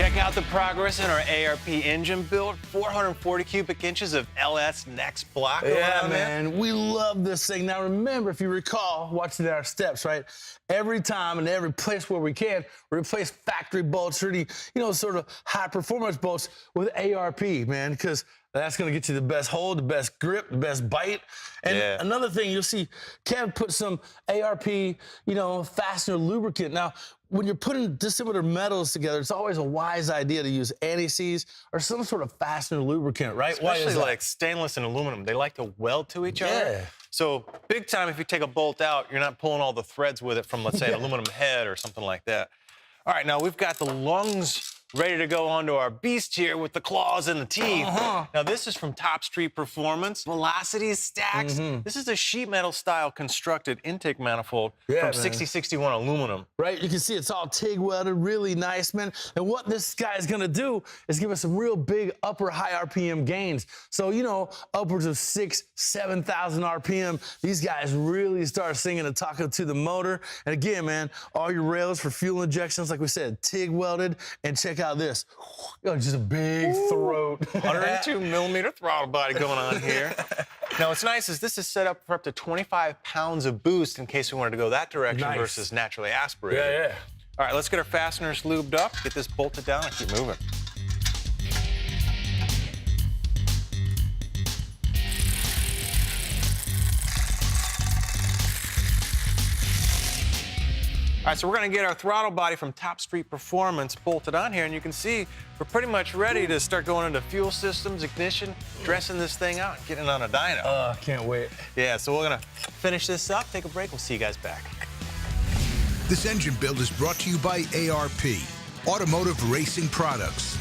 Check out the progress in our ARP engine build. 440 cubic inches of LS next block. Yeah, man. We love this thing. Now, remember, if you recall, watching our steps, right? Every time and every place where we can, we replace factory bolts, really, sort of high-performance bolts with ARP, man, because that's going to get you the best hold, the best grip, the best bite. And another thing, you'll see Kev put some ARP, fastener lubricant. Now, when you're putting dissimilar metals together, it's always a wise idea to use anti-seize or some sort of fastener lubricant, right? Especially like stainless and aluminum. They like to weld to each other. So big time, if you take a bolt out, you're not pulling all the threads with it from, let's say, an aluminum head or something like that. All right, now we've got the lungs ready to go onto our beast here with the claws and the teeth. Now, this is from Top Street Performance. Velocity stacks. This is a sheet metal style constructed intake manifold from 6061 aluminum. Right, you can see it's all TIG welded, really nice, man. And what this guy is gonna do is give us some real big upper high RPM gains. So, upwards of 6,000, 7,000 RPM, these guys really start singing and talking to the motor. And again, man, all your rails for fuel injections, like we said, TIG welded. And check out this. Just a big throat. 102 millimeter throttle body going on here. Now, what's nice is this is set up for up to 25 pounds of boost in case we wanted to go that direction versus naturally aspirated. All right, let's get our fasteners lubed up, get this bolted down, and keep moving. All right, so we're gonna get our throttle body from Top Street Performance bolted on here, and you can see we're pretty much ready to start going into fuel systems, ignition, dressing this thing out, and getting on a dyno. Can't wait. Yeah, so we're gonna finish this up, take a break, we'll see you guys back. This engine build is brought to you by ARP, Automotive Racing Products.